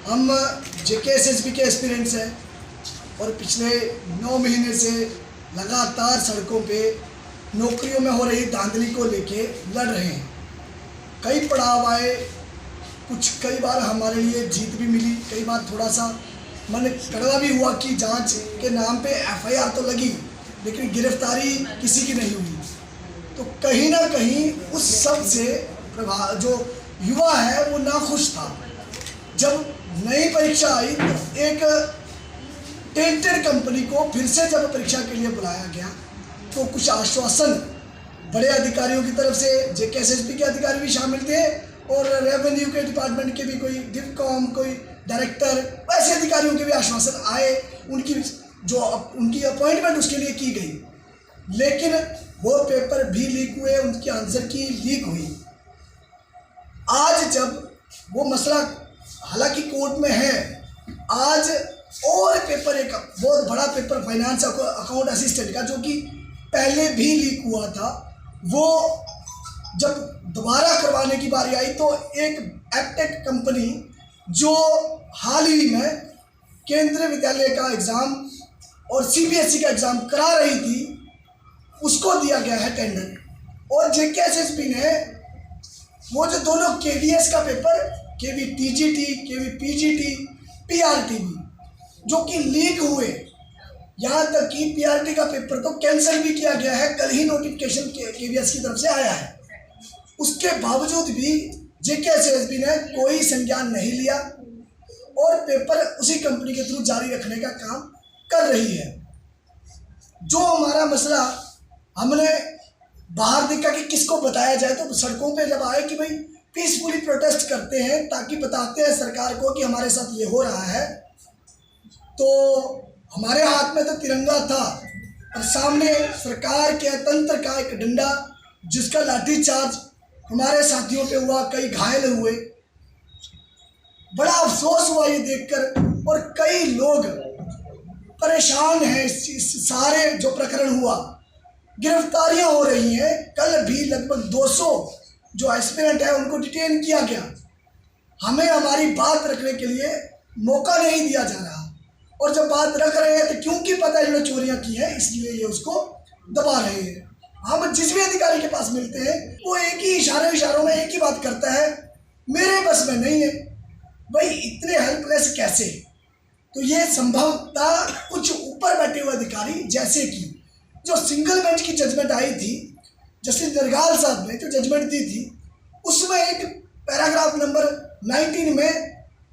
हम JKSSB के aspirants हैं और पिछले 9 महीने से लगातार सड़कों पे नौकरियों में हो रही धांधली को लेके लड़ रहे हैं। कई पड़ाव आए, कई बार हमारे लिए जीत भी मिली, कई बार थोड़ा सा मन कड़वा भी हुआ कि जांच के नाम पे FIR तो लगी लेकिन गिरफ्तारी किसी की नहीं हुई। तो कहीं ना कहीं उस सब से जो युवा है वो नाखुश था। जब नई परीक्षा आई तो एक टेंटेड कंपनी को फिर से जब परीक्षा के लिए बुलाया गया तो कुछ आश्वासन बड़े अधिकारियों की तरफ से, JKSSB के अधिकारी भी शामिल थे और रेवेन्यू के डिपार्टमेंट के भी कोई डिपकॉम, कोई डायरेक्टर, ऐसे अधिकारियों के भी आश्वासन आए, उनकी अपॉइंटमेंट उसके लिए की गई। लेकिन वो पेपर भी लीक हुए, उनकी आंसर की लीक हुई। आज जब वो मसला हालांकि कोर्ट में है, आज और पेपर, एक बहुत बड़ा पेपर फाइनेंस अकाउंट असिस्टेंट का जो कि पहले भी लीक हुआ था, वो जब दोबारा करवाने की बारी आई तो एक एप्टेक कंपनी जो हाल ही में केंद्रीय विद्यालय का एग्ज़ाम और CBSE का एग्ज़ाम करा रही थी, उसको दिया गया है टेंडर। और JKSSB ने वो जो दोनों KVS का पेपर, KVTGT, KVPGT, PRT जो कि लीक हुए, यहाँ तक कि PRT का पेपर तो कैंसिल भी किया गया है, कल ही नोटिफिकेशन KVS की तरफ से आया है। उसके बावजूद भी JKSSB ने कोई संज्ञान नहीं लिया और पेपर उसी कंपनी के थ्रू जारी रखने का काम कर रही है। जो हमारा मसला हमने बाहर देखा कि किसको बताया जाए, तो सड़कों पे जब आए कि भाई पीसफुली प्रोटेस्ट करते हैं ताकि बताते हैं सरकार को कि हमारे साथ ये हो रहा है, तो हमारे हाथ में तो तिरंगा था और सामने सरकार के तंत्र का एक डंडा, जिसका लाठीचार्ज हमारे साथियों पे हुआ, कई घायल हुए। बड़ा अफसोस हुआ ये देखकर और कई लोग परेशान हैं इस सारे जो प्रकरण हुआ। गिरफ्तारियां हो रही हैं, कल भी लगभग 200 जो एस्पिरेंट है उनको डिटेन किया गया। हमें हमारी बात रखने के लिए मौका नहीं दिया जा रहा और जब बात रख रहे हैं तो क्योंकि पता है इन्होंने चोरियां की हैं इसलिए ये उसको दबा रहे हैं। हम जिस भी अधिकारी के पास मिलते हैं वो एक ही इशारों में एक ही बात करता है, मेरे बस में नहीं है। भाई इतने हेल्पलेस कैसे? तो ये संभवतः कुछ ऊपर बैठे हुए अधिकारी, जैसे कि जो सिंगल बेंच की जजमेंट आई थी, जस्टिस नरगाल साहब ने जो जजमेंट दी थी, उसमें एक पैराग्राफ नंबर 19 में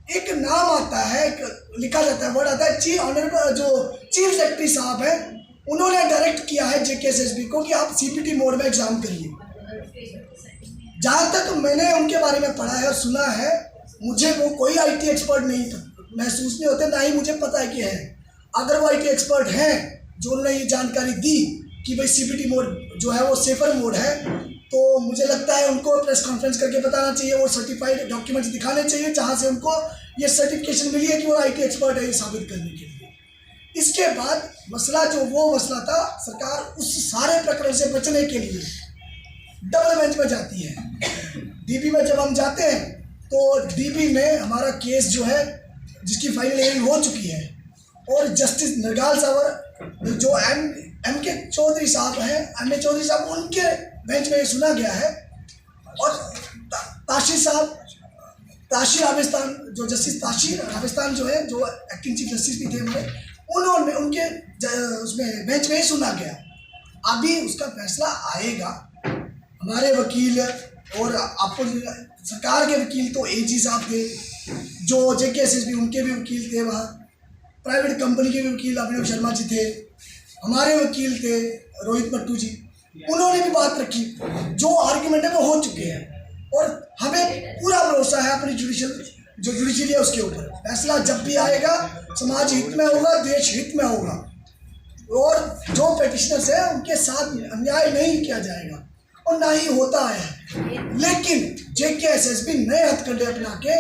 एक नाम आता है, लिखा जाता है, वर्ड आता है, चीफ सेक्रेटरी साहब है, उन्होंने डायरेक्ट किया है JKSSB को कि आप CPT मोड में एग्जाम करिए। जहाँ तक मैंने उनके बारे में पढ़ा है और सुना है, मुझे वो कोई IT एक्सपर्ट नहीं महसूस नहीं होते, ना ही मुझे पता है कि है। अगर वो IT एक्सपर्ट हैं जो उन्होंने ये जानकारी दी कि भाई CPT मोड जो है वो सेफर मोड है, तो मुझे लगता है उनको प्रेस कॉन्फ्रेंस करके बताना चाहिए और सर्टिफाइड डॉक्यूमेंट्स दिखाने चाहिए जहाँ से उनको ये सर्टिफिकेशन मिली है कि वो IT एक्सपर्ट है, ये साबित करने के लिए। इसके बाद मसला था, सरकार उस सारे प्रकरण से बचने के लिए डबल बेंच में जाती है। DB में जब हम जाते हैं तो DB में हमारा केस जो है, जिसकी फाइनल हियरिंग हो चुकी है और जस्टिस नरगाल साहब जो MK चौधरी साहब हैं, MA चौधरी साहब, उनके बेंच में ये सुना गया है और ताशीर आबिस्तान, जो जस्टिस ताशीर आबिस्तान जो है, जो एक्टिंग चीफ जस्टिस भी थे, उन्होंने उनके उसमें बेंच में ही सुना गया। अभी उसका फैसला आएगा। हमारे वकील और आपको सरकार के वकील तो AG साहब थे, जो JKSSB उनके भी वकील थे, वहाँ प्राइवेट कंपनी के भी वकील अभिनव शर्मा जी थे, हमारे वकील थे रोहित मट्टू जी, उन्होंने भी बात रखी। जो आर्ग्यूमेंट है वो हो चुके हैं और हमें पूरा भरोसा है अपनी जुडिशरी है उसके ऊपर। फैसला जब भी आएगा समाज हित में होगा, देश हित में होगा और जो पेटिशनर्स हैं उनके साथ अन्याय नहीं किया जाएगा और ना ही होता है। लेकिन JKSSB नए हथकंडे अपना के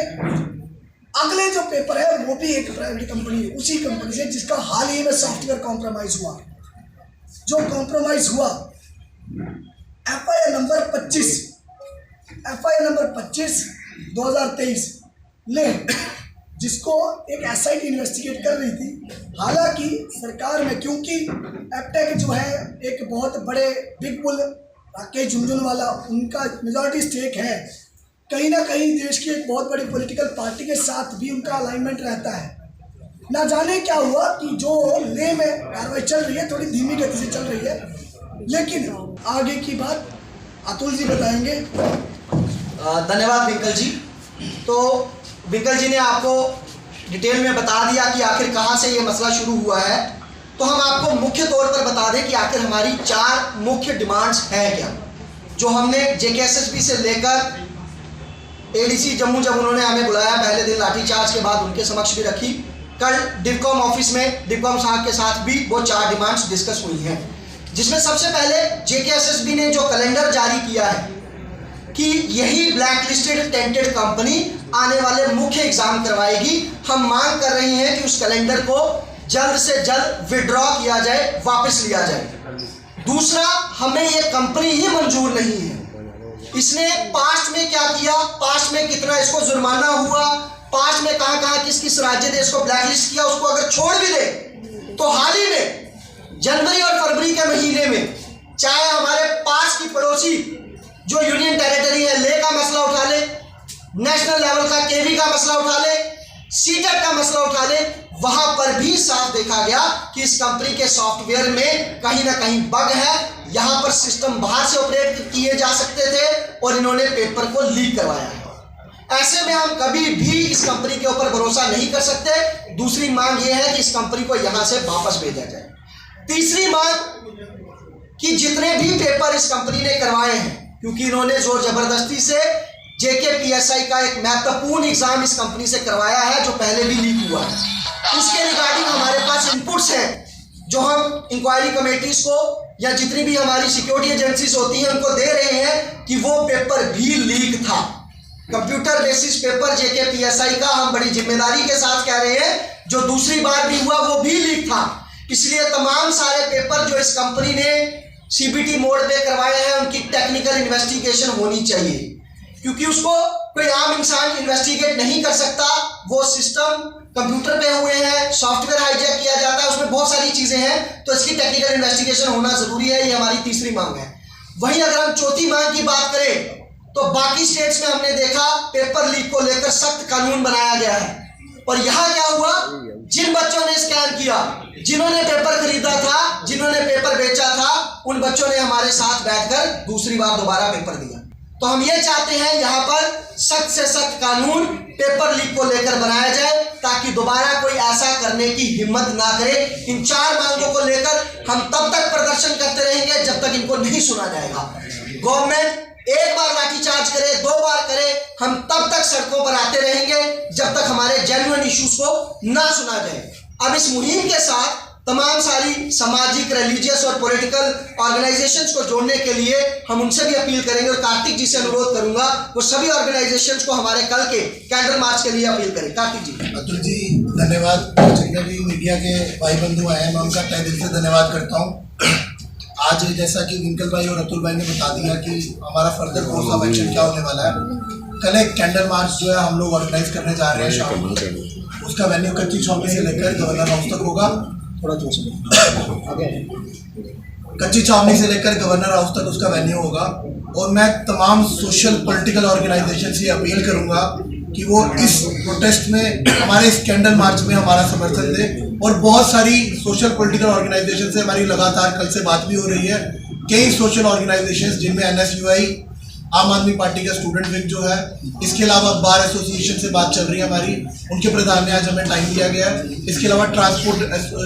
अगले जो पेपर है वो भी एक प्राइवेट कंपनी है, उसी कंपनी से जिसका हाल ही में सॉफ्टवेयर कॉम्प्रोमाइज हुआ। जो कॉम्प्रोमाइज हुआ FIR नंबर 25 2023 ले जिसको एक एसआईटी इन्वेस्टिगेट कर रही थी। हालांकि सरकार में, क्योंकि एपटेक जो है एक बहुत बड़े बिग बुल राकेश झुनझुनवाला, उनका मेजॉरिटी स्टेक है, कहीं ना कहीं देश की एक बहुत बड़ी पॉलिटिकल पार्टी के साथ भी उनका अलाइनमेंट रहता है। ना जाने क्या हुआ कि जो ले में कार्रवाई चल रही है थोड़ी धीमी गति से चल रही है, लेकिन आगे की बात अतुल जी बताएंगे। धन्यवाद विंकल जी। तो विंकल जी ने आपको डिटेल में बता दिया कि आखिर कहाँ से ये मसला शुरू हुआ है। तो हम आपको मुख्य तौर पर बता दें कि आखिर हमारी 4 मुख्य डिमांड्स हैं क्या, जो हमने जेकेएसएसबी से लेकर एडीसी जम्मू, जब उन्होंने हमें बुलाया पहले दिन लाठीचार्ज के बाद, उनके समक्ष भी रखी। कल डिवकॉम ऑफिस में डिवकॉम साहब के साथ भी वो 4 डिमांड्स डिस्कस हुई हैं, जिसमें सबसे पहले जेकेएसएसबी ने जो कैलेंडर जारी किया है कि यही ब्लैक लिस्टेड टेंटेड कंपनी आने वाले मुख्य एग्जाम करवाएगी। हम मांग कर रहे हैं कि उस कैलेंडर को जल्द से जल्द विड्रॉ किया जाए, वापस लिया जाए। दूसरा, हमें ये कंपनी ही मंजूर नहीं है। इसने पास्ट में क्या किया, पास्ट में कितना इसको जुर्माना हुआ, पास्ट में कहां किस किस राज्य ने इसको ब्लैकलिस्ट किया, उसको अगर छोड़ भी दे तो हाल ही में जनवरी और फरवरी के महीने में चाहे हमारे पास की पड़ोसी जो यूनियन टेरिटरी है, ले का मसला उठा ले, नेशनल लेवल का केवी का मसला उठा ले, सीटेट का मसला उठा ले, वहां पर भी साफ देखा गया कि इस कंपनी के सॉफ्टवेयर में कहीं ना कहीं बग है। यहां पर सिस्टम बाहर से ऑपरेट किए जा सकते थे और इन्होंने पेपर को लीक करवाया है। ऐसे में हम कभी भी इस कंपनी के ऊपर भरोसा नहीं कर सकते। दूसरी मांग यह है कि इस कंपनी को यहां से वापस भेजा जाए। तीसरी मांग कि जितने भी पेपर इस कंपनी ने करवाए हैं, क्योंकि इन्होंने जोर जबरदस्ती से जेकेपीएसआई का एक महत्वपूर्ण एग्जाम इस कंपनी से करवाया है जो पहले भी लीक हुआ है, उसके रिगार्डिंग हमारे पास इनपुट्स हैं जो हम इंक्वायरी कमेटीज को या जितनी भी हमारी सिक्योरिटी एजेंसीज होती हैं उनको दे रहे हैं कि वो पेपर भी लीक था। कंप्यूटर बेसिस पेपर जेकेपीएसआई का हम बड़ी जिम्मेदारी के साथ कह रहे हैं, जो दूसरी बार भी हुआ वो भी लीक था। इसलिए तमाम सारे पेपर जो इस कंपनी ने सीबीटी मोड पे करवाए हैं उनकी टेक्निकल इन्वेस्टिगेशन होनी चाहिए, क्योंकि उसको कोई आम इंसान इन्वेस्टिगेट नहीं कर सकता। वो सिस्टम कंप्यूटर पे हुए हैं, सॉफ्टवेयर हाईजैक किया जाता है, उसमें बहुत सारी चीजें हैं, तो इसकी टेक्निकल इन्वेस्टिगेशन होना जरूरी है। ये हमारी तीसरी मांग है। वहीं अगर हम चौथी मांग की बात करें तो बाकी स्टेट्स में हमने देखा पेपर लीक को लेकर सख्त कानून बनाया गया है, और यहां क्या हुआ, जिन बच्चों ने स्कैन किया, जिन्होंने पेपर खरीदा था, जिन्होंने पेपर बेचा था, उन बच्चों ने हमारे साथ बैठकर दूसरी बार दोबारा पेपर दिया। तो हम ये चाहते हैं यहाँ पर सख्त से सख्त कानून पेपर लीक को लेकर बनाया जाए, ताकि दोबारा कोई ऐसा करने की हिम्मत ना करे। इन 4 मांगों को लेकर हम तब तक प्रदर्शन करते रहेंगे जब तक इनको नहीं सुना जाएगा। गवर्नमेंट एक बार लाठीचार्ज करे, 2 बार करे, हम तब तक सड़कों पर आते रहेंगे जब तक हमारे जेन्युइन इश्यूज को ना सुना जाए। अब इस मुहिम के साथ तमाम सारी सामाजिक, रिलीजियस और पॉलिटिकल ऑर्गेनाइजेशंस को जोड़ने के लिए हम उनसे भी अपील करेंगे, और कार्तिक जी से अनुरोध करूंगा वो सभी ऑर्गेनाइजेशंस को हमारे कल के कैंडल मार्च के लिए अपील करें। कार्तिक जी। अतुल जी धन्यवाद। जितने भी मीडिया के भाई बंधु आए हैं मैं उनका तहे दिल से धन्यवाद करता हूँ। आज जैसा कि विंकल भाई और अतुल भाई ने बता दिया कि हमारा फर्दर कोर्स ऑफ एक्शन क्या होने वाला है। कल एक कैंडल मार्च जो है हम लोग ऑर्गेनाइज करने जा रहे हैं शाम को। उसका वेन्यू कच्ची छावनी से लेकर गवर्नर हाउस तक होगा। थोड़ा कच्ची छावनी से लेकर गवर्नर हाउस तक उसका वेन्यू होगा। और मैं तमाम सोशल पॉलिटिकल ऑर्गेनाइजेशन से अपील करूंगा कि वो इस प्रोटेस्ट में, हमारे इस कैंडल मार्च में हमारा समर्थन दें। और बहुत सारी सोशल पॉलिटिकल ऑर्गेनाइजेशन से हमारी लगातार कल से बात भी हो रही है। कई सोशल ऑर्गेनाइजेशंस जिनमें एनएसयूआई, आम आदमी पार्टी का स्टूडेंट विंग जो है, इसके अलावा बार एसोसिएशन से बात चल रही है हमारी, उनके प्रधान ने आज हमें टाइम दिया गया है। इसके अलावा ट्रांसपोर्ट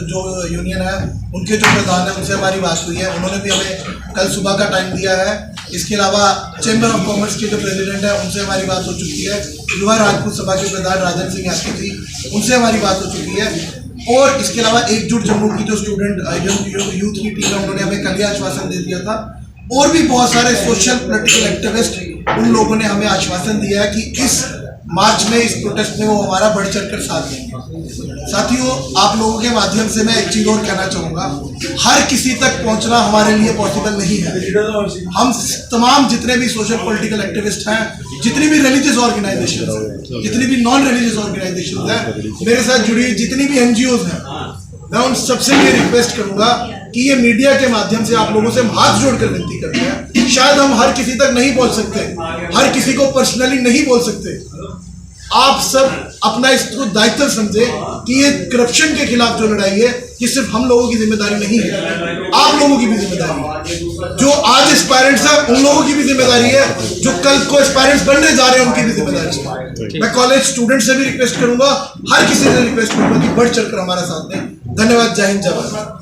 जो यूनियन है उनके जो प्रधान है उनसे हमारी बात हुई है, उन्होंने भी हमें कल सुबह का टाइम दिया है। इसके अलावा चैम्बर ऑफ कॉमर्स के जो प्रेसिडेंट है उनसे हमारी बात हो चुकी है। युवा राजपूत सभा के प्रधान राजन सिंह यादव जी, उनसे हमारी बात हो चुकी है। और इसके अलावा एकजुट जम्मू की जो स्टूडेंट यूथ की टीम है उन्होंने हमें कल ही आश्वासन दे दिया था। और भी बहुत सारे सोशल पॉलिटिकल एक्टिविस्ट, उन लोगों ने हमें आश्वासन दिया है कि इस मार्च में, इस प्रोटेस्ट में वो हमारा बढ़ चढ़कर साथ देंगे। साथियों, आप लोगों के माध्यम से मैं एक चीज़ और कहना चाहूँगा, हर किसी तक पहुँचना हमारे लिए पॉसिबल नहीं है। हम तमाम जितने भी सोशल पॉलिटिकल एक्टिविस्ट हैं, जितनी भी रिलीजियस ऑर्गेनाइजेशन हैं, जितनी भी नॉन रिलीजियस ऑर्गेनाइजेशन हैं, मेरे साथ जुड़ी जितनी भी NGOs हैं, मैं उन सबसे ये रिक्वेस्ट करूंगा कि ये मीडिया के माध्यम से आप लोगों से हम हाथ जोड़कर विनती करते हैं। शायद हम हर किसी तक नहीं पहुंच सकते, हर किसी को पर्सनली नहीं बोल सकते। आप सब अपना इसको दायित्व समझे कि ये करप्शन के खिलाफ जो लड़ाई है, ये सिर्फ हम लोगों की जिम्मेदारी नहीं है, आप लोगों की भी जिम्मेदारी है। जो आज एस्पायरेंट्स हैं, उन लोगों की भी जिम्मेदारी है, जो कल को एस्पायरेंट्स बनने जा रहे हैं, उनकी भी जिम्मेदारी है। मैं कॉलेज स्टूडेंट से भी रिक्वेस्ट करूंगा, हर किसी से रिक्वेस्ट करूंगा कि बढ़ चढ़कर हमारा साथ दें। धन्यवाद। जय हिंद, जय भारत।